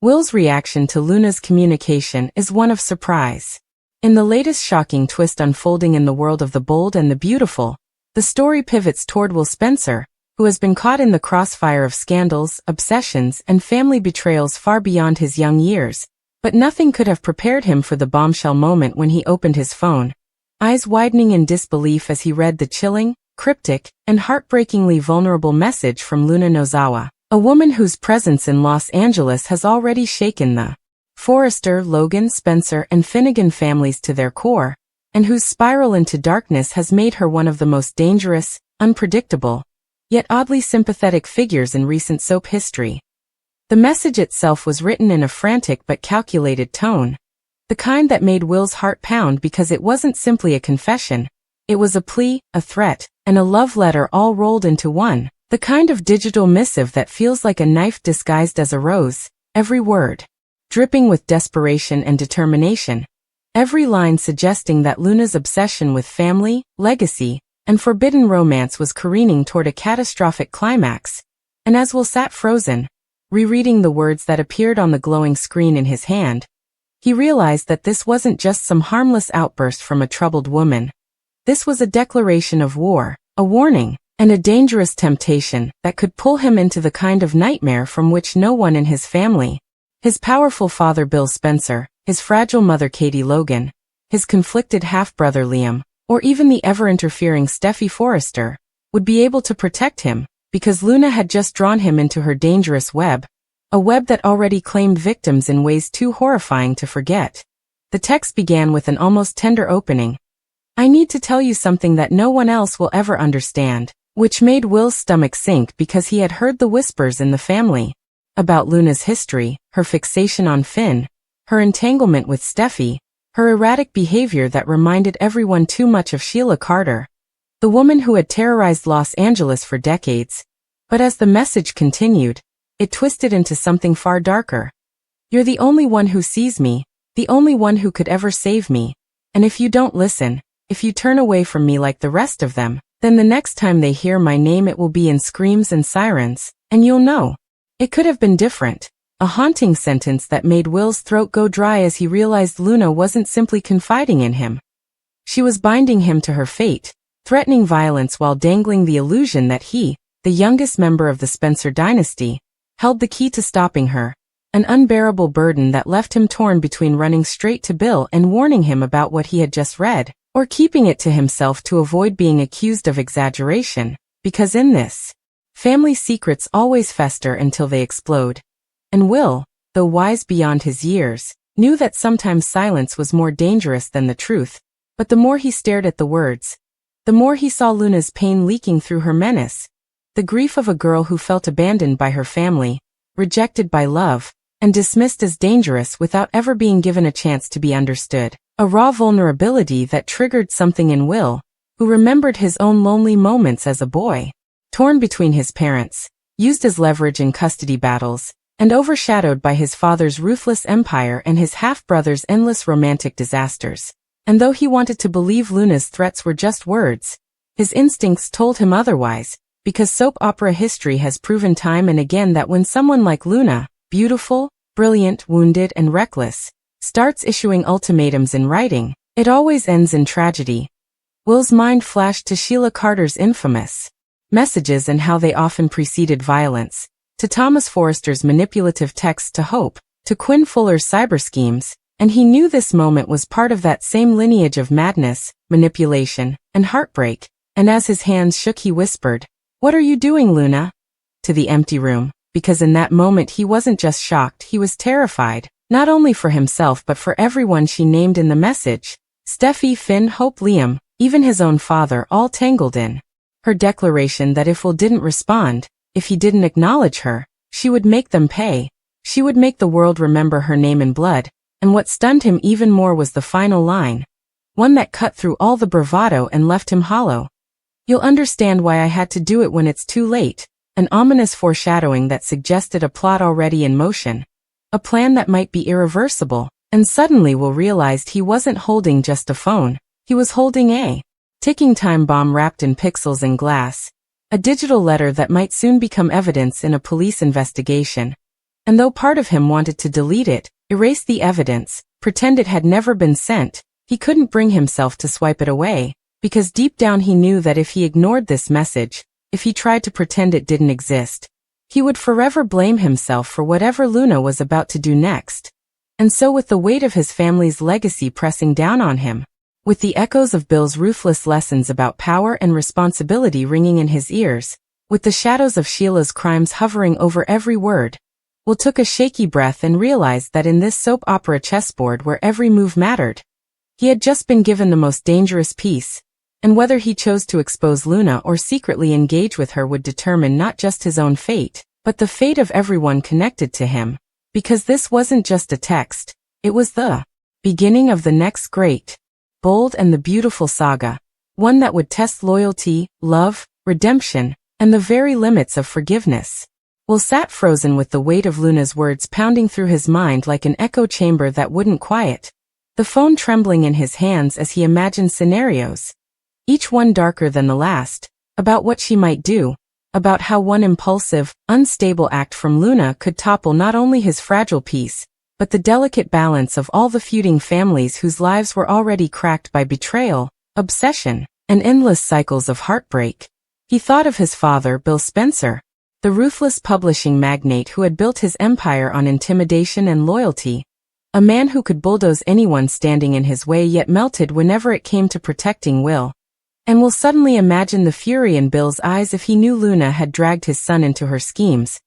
Will's reaction to Luna's communication is one of surprise. In the latest shocking twist unfolding in the world of the bold and the beautiful, the story pivots toward Will Spencer, who has been caught in the crossfire of scandals, obsessions, and family betrayals far beyond his young years. But nothing could have prepared him for the bombshell moment when he opened his phone, eyes widening in disbelief as he read the chilling, cryptic, and heartbreakingly vulnerable message from Luna Nozawa, a woman whose presence in Los Angeles has already shaken the Forrester, Logan, Spencer, and Finnegan families to their core, and whose spiral into darkness has made her one of the most dangerous, unpredictable, yet oddly sympathetic figures in recent soap history. The message itself was written in a frantic but calculated tone, the kind that made Will's heart pound because it wasn't simply a confession. It was a plea, a threat, and a love letter all rolled into one, the kind of digital missive that feels like a knife disguised as a rose, every word dripping with desperation and determination, every line suggesting that Luna's obsession with family, legacy, and forbidden romance was careening toward a catastrophic climax. And as Will sat frozen, rereading the words that appeared on the glowing screen in his hand, he realized that this wasn't just some harmless outburst from a troubled woman. This was a declaration of war, a warning, and a dangerous temptation that could pull him into the kind of nightmare from which no one in his family, his powerful father Bill Spencer, his fragile mother Katie Logan, his conflicted half-brother Liam, or even the ever-interfering Steffi Forrester, would be able to protect him, because Luna had just drawn him into her dangerous web, a web that already claimed victims in ways too horrifying to forget. The text began with an almost tender opening. "I need to tell you something that no one else will ever understand," which made Will's stomach sink because he had heard the whispers in the family about Luna's history, her fixation on Finn, her entanglement with Steffi, her erratic behavior that reminded everyone too much of Sheila Carter, the woman who had terrorized Los Angeles for decades. But as the message continued, it twisted into something far darker. "You're the only one who sees me, the only one who could ever save me, and if you don't listen, if you turn away from me like the rest of them, then the next time they hear my name it will be in screams and sirens, and you'll know." It could have been different, a haunting sentence that made Will's throat go dry as he realized Luna wasn't simply confiding in him. She was binding him to her fate, threatening violence while dangling the illusion that he, the youngest member of the Spencer dynasty, held the key to stopping her, an unbearable burden that left him torn between running straight to Bill and warning him about what he had just read, or keeping it to himself to avoid being accused of exaggeration, because in this family secrets always fester until they explode. And Will, though wise beyond his years, knew that sometimes silence was more dangerous than the truth. But the more he stared at the words, the more he saw Luna's pain leaking through her menace, the grief of a girl who felt abandoned by her family, rejected by love, and dismissed as dangerous without ever being given a chance to be understood. A raw vulnerability that triggered something in Will, who remembered his own lonely moments as a boy, torn between his parents, used as leverage in custody battles, and overshadowed by his father's ruthless empire and his half-brother's endless romantic disasters. And though he wanted to believe Luna's threats were just words, his instincts told him otherwise, because soap opera history has proven time and again that when someone like Luna, beautiful, brilliant, wounded, and reckless, starts issuing ultimatums in writing, it always ends in tragedy. Will's mind flashed to Sheila Carter's infamous messages and how they often preceded violence, to Thomas Forrester's manipulative texts to Hope, to Quinn Fuller's cyber schemes, and he knew this moment was part of that same lineage of madness, manipulation, and heartbreak, and as his hands shook he whispered, "What are you doing, Luna?" to the empty room, because in that moment he wasn't just shocked, he was terrified, not only for himself but for everyone she named in the message, Steffi, Finn, Hope, Liam, even his own father, all tangled in her declaration that if Will didn't respond, if he didn't acknowledge her, she would make them pay. She would make the world remember her name in blood, and what stunned him even more was the final line, one that cut through all the bravado and left him hollow. "You'll understand why I had to do it when it's too late," an ominous foreshadowing that suggested a plot already in motion, a plan that might be irreversible, and suddenly Will realized he wasn't holding just a phone, he was holding a ticking time bomb wrapped in pixels and glass, a digital letter that might soon become evidence in a police investigation. And though part of him wanted to delete it, erase the evidence, pretend it had never been sent, he couldn't bring himself to swipe it away, because deep down he knew that if he ignored this message, if he tried to pretend it didn't exist, he would forever blame himself for whatever Luna was about to do next. And so with the weight of his family's legacy pressing down on him, with the echoes of Bill's ruthless lessons about power and responsibility ringing in his ears, with the shadows of Sheila's crimes hovering over every word, Will took a shaky breath and realized that in this soap opera chessboard where every move mattered, he had just been given the most dangerous piece, and whether he chose to expose Luna or secretly engage with her would determine not just his own fate, but the fate of everyone connected to him, because this wasn't just a text, it was the beginning of the next great, bold and the beautiful saga, one that would test loyalty, love, redemption, and the very limits of forgiveness. Will sat frozen with the weight of Luna's words pounding through his mind like an echo chamber that wouldn't quiet, the phone trembling in his hands as he imagined scenarios, each one darker than the last, about what she might do, about how one impulsive, unstable act from Luna could topple not only his fragile peace, but the delicate balance of all the feuding families whose lives were already cracked by betrayal, obsession, and endless cycles of heartbreak. He thought of his father, Bill Spencer, the ruthless publishing magnate who had built his empire on intimidation and loyalty, a man who could bulldoze anyone standing in his way yet melted whenever it came to protecting Will. And Will suddenly imagine the fury in Bill's eyes if he knew Luna had dragged his son into her schemes,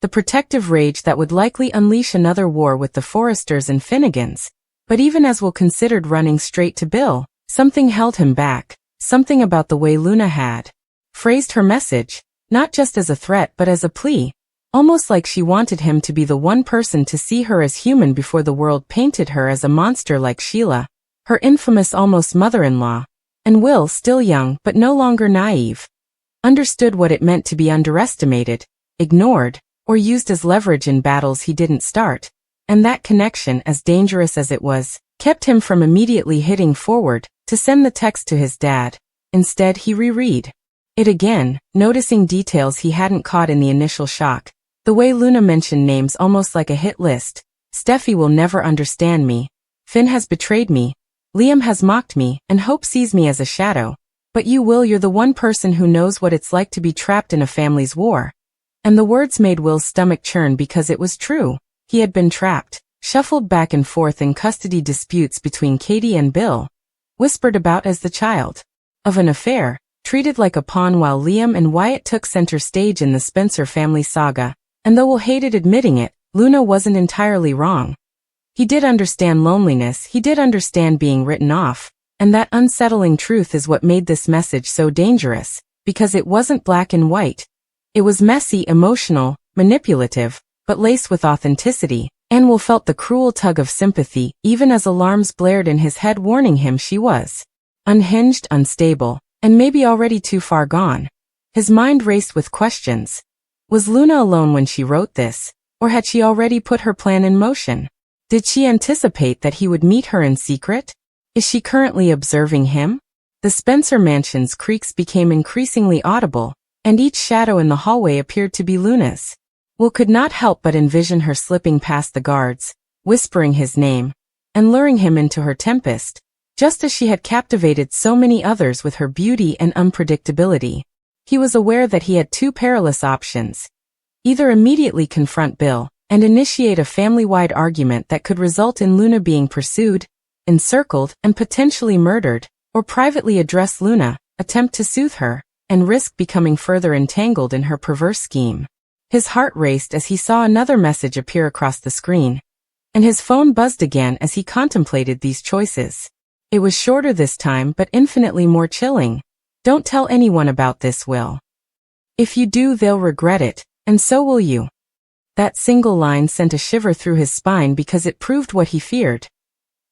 the protective rage that would likely unleash another war with the Forresters and Finnegans. But even as Will considered running straight to Bill, something held him back, something about the way Luna had phrased her message, not just as a threat but as a plea, almost like she wanted him to be the one person to see her as human before the world painted her as a monster like Sheila, her infamous almost mother-in-law. And Will, still young but no longer naive, understood what it meant to be underestimated, ignored, or used as leverage in battles he didn't start, and that connection, as dangerous as it was, kept him from immediately hitting forward to send the text to his dad. Instead he reread it again, noticing details he hadn't caught in the initial shock. The way Luna mentioned names almost like a hit list. Steffi will never understand me. Finn has betrayed me. Liam has mocked me, and Hope sees me as a shadow. But you, Will, you're the one person who knows what it's like to be trapped in a family's war. And the words made Will's stomach churn because it was true. He had been trapped, shuffled back and forth in custody disputes between Katie and Bill, whispered about as the child of an affair, treated like a pawn while Liam and Wyatt took center stage in the Spencer family saga. And though Will hated admitting it, Luna wasn't entirely wrong. He did understand loneliness, he did understand being written off, and that unsettling truth is what made this message so dangerous, because it wasn't black and white. It was messy, emotional, manipulative, but laced with authenticity, and Will felt the cruel tug of sympathy even as alarms blared in his head warning him she was unhinged, unstable, and maybe already too far gone. His mind raced with questions. Was Luna alone when she wrote this, or had she already put her plan in motion? Did she anticipate that he would meet her in secret? Is she currently observing him? The Spencer mansion's creaks became increasingly audible, and each shadow in the hallway appeared to be Luna's. Will could not help but envision her slipping past the guards, whispering his name, and luring him into her tempest, just as she had captivated so many others with her beauty and unpredictability. He was aware that he had two perilous options. Either immediately confront Bill and initiate a family-wide argument that could result in Luna being pursued, encircled, and potentially murdered, or privately address Luna, attempt to soothe her, and risk becoming further entangled in her perverse scheme. His heart raced as he saw another message appear across the screen, and his phone buzzed again as he contemplated these choices. It was shorter this time but infinitely more chilling. Don't tell anyone about this, Will. If you do, they'll regret it, and so will you. That single line sent a shiver through his spine because it proved what he feared.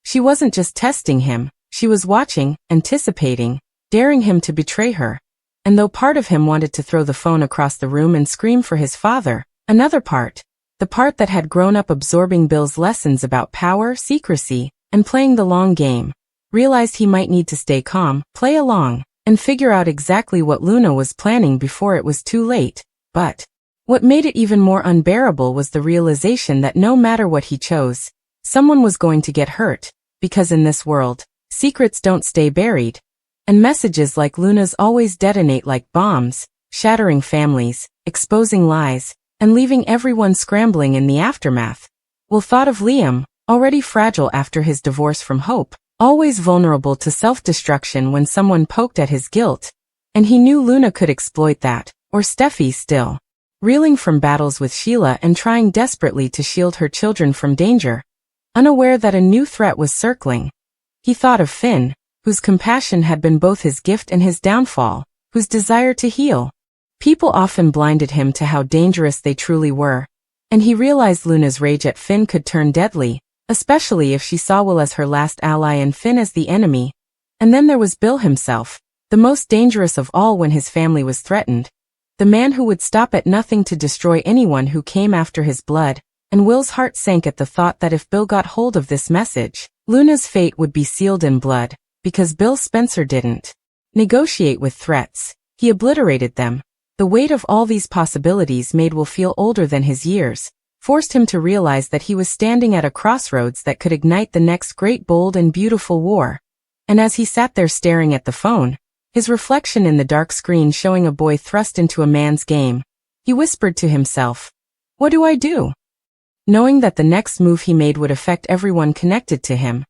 She wasn't just testing him, she was watching, anticipating, daring him to betray her. And though part of him wanted to throw the phone across the room and scream for his father, another part, the part that had grown up absorbing Bill's lessons about power, secrecy, and playing the long game, realized he might need to stay calm, play along, and figure out exactly what Luna was planning before it was too late. But What made it even more unbearable was the realization that no matter what he chose, someone was going to get hurt, because in this world, secrets don't stay buried. And messages like Luna's always detonate like bombs, shattering families, exposing lies, and leaving everyone scrambling in the aftermath. Will thought of Liam, already fragile after his divorce from Hope, always vulnerable to self-destruction when someone poked at his guilt. And he knew Luna could exploit that, or Steffi still. Reeling from battles with Sheila and trying desperately to shield her children from danger. Unaware that a new threat was circling. He thought of Finn, whose compassion had been both his gift and his downfall, whose desire to heal. People often blinded him to how dangerous they truly were. And he realized Luna's rage at Finn could turn deadly, especially if she saw Will as her last ally and Finn as the enemy. And then there was Bill himself, the most dangerous of all when his family was threatened. The man who would stop at nothing to destroy anyone who came after his blood. And Will's heart sank at the thought that if Bill got hold of this message, Luna's fate would be sealed in blood, because Bill Spencer didn't negotiate with threats. He obliterated them. The weight of all these possibilities made Will feel older than his years, forced him to realize that he was standing at a crossroads that could ignite the next great bold and beautiful war. And as he sat there staring at the phone, his reflection in the dark screen showing a boy thrust into a man's game, he whispered to himself, "What do I do?" Knowing that the next move he made would affect everyone connected to him.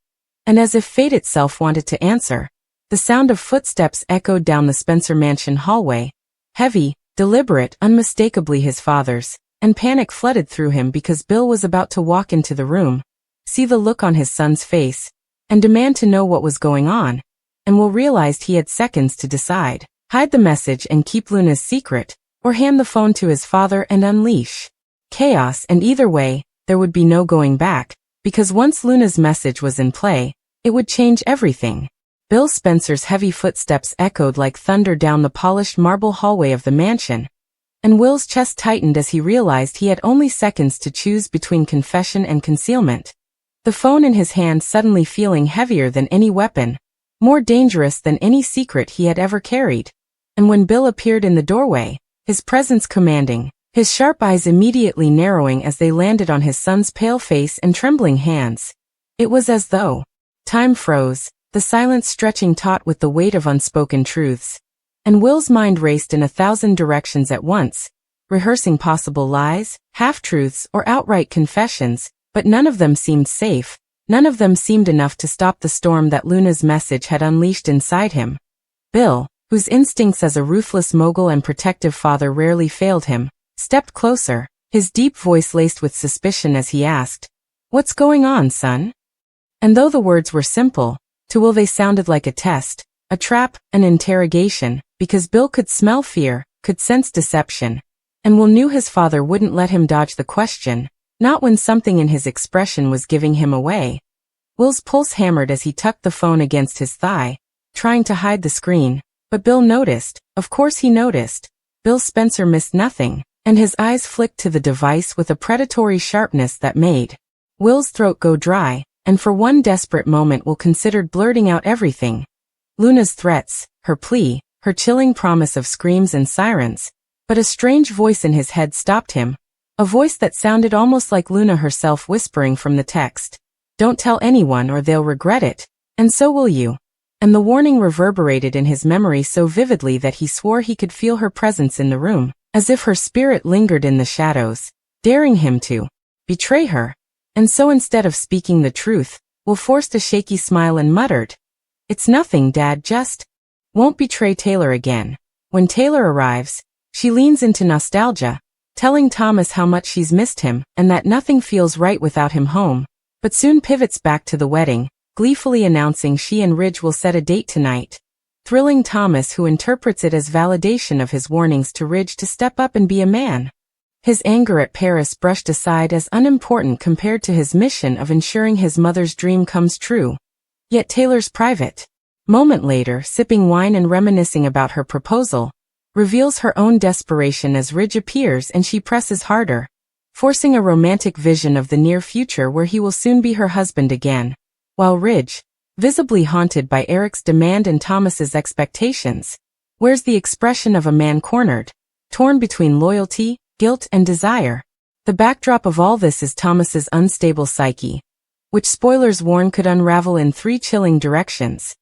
And as if fate itself wanted to answer, the sound of footsteps echoed down the Spencer mansion hallway. Heavy, deliberate, unmistakably his father's, and panic flooded through him because Bill was about to walk into the room, see the look on his son's face, and demand to know what was going on. And Will realized he had seconds to decide, hide the message and keep Luna's secret, or hand the phone to his father and unleash chaos. And either way, there would be no going back, because once Luna's message was in play, it would change everything. Bill Spencer's heavy footsteps echoed like thunder down the polished marble hallway of the mansion, and Will's chest tightened as he realized he had only seconds to choose between confession and concealment. The phone in his hand suddenly feeling heavier than any weapon, more dangerous than any secret he had ever carried. And when Bill appeared in the doorway, his presence commanding, his sharp eyes immediately narrowing as they landed on his son's pale face and trembling hands. It was as though time froze, the silence stretching taut with the weight of unspoken truths. And Will's mind raced in 1,000 directions at once, rehearsing possible lies, half-truths, or outright confessions, but none of them seemed safe. None of them seemed enough to stop the storm that Luna's message had unleashed inside him. Bill, whose instincts as a ruthless mogul and protective father rarely failed him, stepped closer, his deep voice laced with suspicion as he asked, "What's going on, son?" And though the words were simple, to Will they sounded like a test, a trap, an interrogation, because Bill could smell fear, could sense deception. And Will knew his father wouldn't let him dodge the question, not when something in his expression was giving him away. Will's pulse hammered as he tucked the phone against his thigh, trying to hide the screen, but Bill noticed. Of course he noticed. Bill Spencer missed nothing, and his eyes flicked to the device with a predatory sharpness that made Will's throat go dry, and for one desperate moment Will considered blurting out everything. Luna's threats, her plea, her chilling promise of screams and sirens, but a strange voice in his head stopped him, a voice that sounded almost like Luna herself whispering from the text, "Don't tell anyone or they'll regret it, and so will you." And the warning reverberated in his memory so vividly that he swore he could feel her presence in the room, as if her spirit lingered in the shadows, daring him to betray her. And so instead of speaking the truth, Will forced a shaky smile and muttered, "It's nothing, Dad, just won't betray Taylor again." When Taylor arrives, she leans into nostalgia, telling Thomas how much she's missed him and that nothing feels right without him home, but soon pivots back to the wedding, gleefully announcing she and Ridge will set a date tonight, thrilling Thomas, who interprets it as validation of his warnings to Ridge to step up and be a man. His anger at Paris brushed aside as unimportant compared to his mission of ensuring his mother's dream comes true. Yet Taylor's private moment later, sipping wine and reminiscing about her proposal, reveals her own desperation as Ridge appears and she presses harder, forcing a romantic vision of the near future where he will soon be her husband again, while Ridge, visibly haunted by Eric's demand and Thomas's expectations, wears the expression of a man cornered, torn between loyalty, guilt, and desire. The backdrop of all this is Thomas's unstable psyche, which spoilers warn could unravel in 3 chilling directions.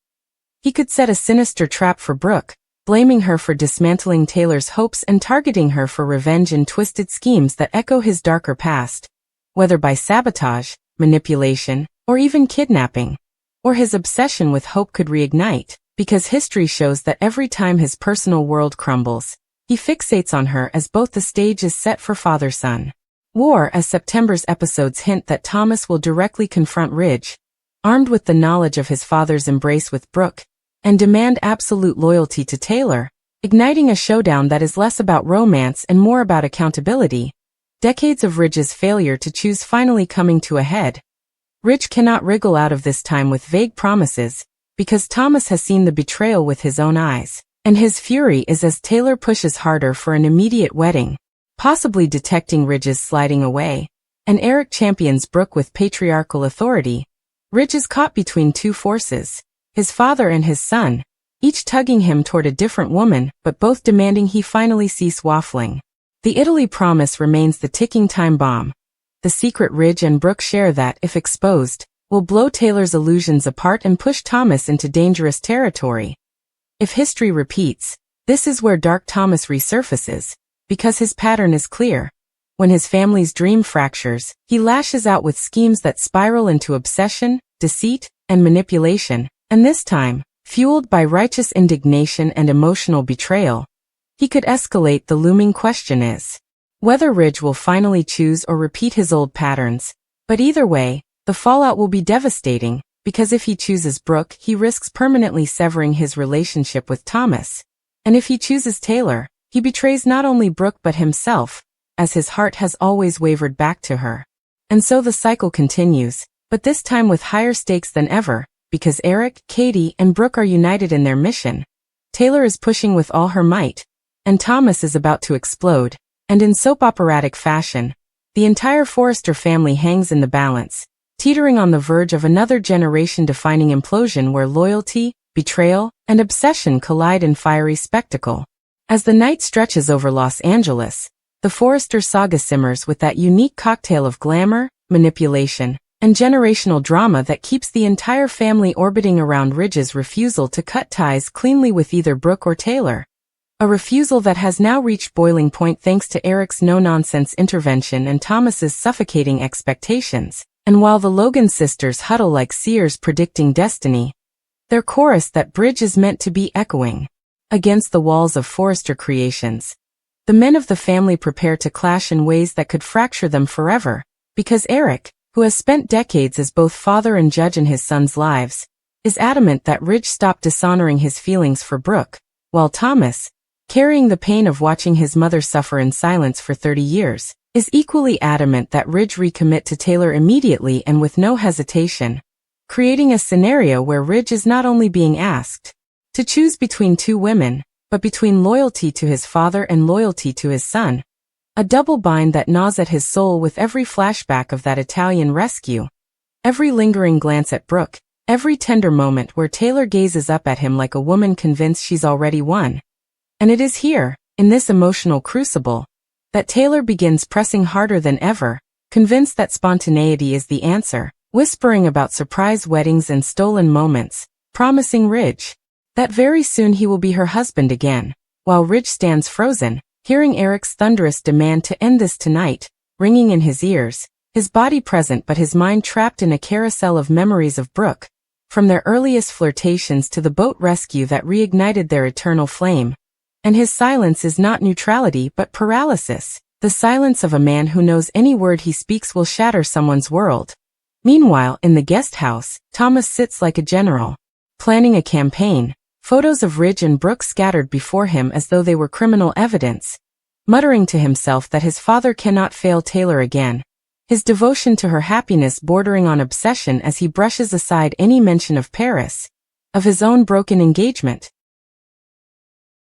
He could set a sinister trap for Brooke, blaming her for dismantling Taylor's hopes and targeting her for revenge in twisted schemes that echo his darker past, whether by sabotage, manipulation, or even kidnapping. Or his obsession with Hope could reignite, because history shows that every time his personal world crumbles, he fixates on her as both the stage is set for father-son war, as September's episodes hint that Thomas will directly confront Ridge, armed with the knowledge of his father's embrace with Brooke, and demand absolute loyalty to Taylor, igniting a showdown that is less about romance and more about accountability. Decades of Ridge's failure to choose finally coming to a head. Ridge cannot wriggle out of this time with vague promises, because Thomas has seen the betrayal with his own eyes, and his fury is as Taylor pushes harder for an immediate wedding, possibly detecting Ridge's sliding away, and Eric champions Brooke with patriarchal authority. Ridge is caught between 2 forces, his father and his son, each tugging him toward a different woman, but both demanding he finally cease waffling. The Italy promise remains the ticking time bomb, the secret Ridge and Brooke share that, if exposed, will blow Taylor's illusions apart and push Thomas into dangerous territory. If history repeats, this is where Dark Thomas resurfaces, because his pattern is clear. When his family's dream fractures, he lashes out with schemes that spiral into obsession, deceit, and manipulation, and this time, fueled by righteous indignation and emotional betrayal, he could escalate. The looming question is whether Ridge will finally choose or repeat his old patterns, but either way, the fallout will be devastating, because if he chooses Brooke, he risks permanently severing his relationship with Thomas, and if he chooses Taylor, he betrays not only Brooke but himself, as his heart has always wavered back to her. And so the cycle continues, but this time with higher stakes than ever, because Eric, Katie, and Brooke are united in their mission. Taylor is pushing with all her might, and Thomas is about to explode, and in soap operatic fashion, the entire Forrester family hangs in the balance, teetering on the verge of another generation-defining implosion where loyalty, betrayal, and obsession collide in fiery spectacle. As the night stretches over Los Angeles, the Forrester saga simmers with that unique cocktail of glamour, manipulation, and generational drama that keeps the entire family orbiting around Ridge's refusal to cut ties cleanly with either Brooke or Taylor. A refusal that has now reached boiling point thanks to Eric's no-nonsense intervention and Thomas's suffocating expectations. And while the Logan sisters huddle like seers predicting destiny, their chorus that bridge is meant to be echoing against the walls of Forrester Creations. The men of the family prepare to clash in ways that could fracture them forever, because Eric, who has spent decades as both father and judge in his sons' lives, is adamant that Ridge stop dishonoring his feelings for Brooke, while Thomas, carrying the pain of watching his mother suffer in silence for 30 years, is equally adamant that Ridge recommit to Taylor immediately and with no hesitation, creating a scenario where Ridge is not only being asked to choose between 2 women, but between loyalty to his father and loyalty to his son, a double bind that gnaws at his soul with every flashback of that Italian rescue, every lingering glance at Brooke, every tender moment where Taylor gazes up at him like a woman convinced she's already won. And it is here, in this emotional crucible, that Taylor begins pressing harder than ever, convinced that spontaneity is the answer, whispering about surprise weddings and stolen moments, promising Ridge that very soon he will be her husband again, while Ridge stands frozen, hearing Eric's thunderous demand to end this tonight, ringing in his ears, his body present but his mind trapped in a carousel of memories of Brooke, from their earliest flirtations to the boat rescue that reignited their eternal flame. And his silence is not neutrality but paralysis, the silence of a man who knows any word he speaks will shatter someone's world. Meanwhile, in the guest house, Thomas sits like a general, planning a campaign, photos of Ridge and Brooke scattered before him as though they were criminal evidence, muttering to himself that his father cannot fail Taylor again, his devotion to her happiness bordering on obsession as he brushes aside any mention of Paris, of his own broken engagement,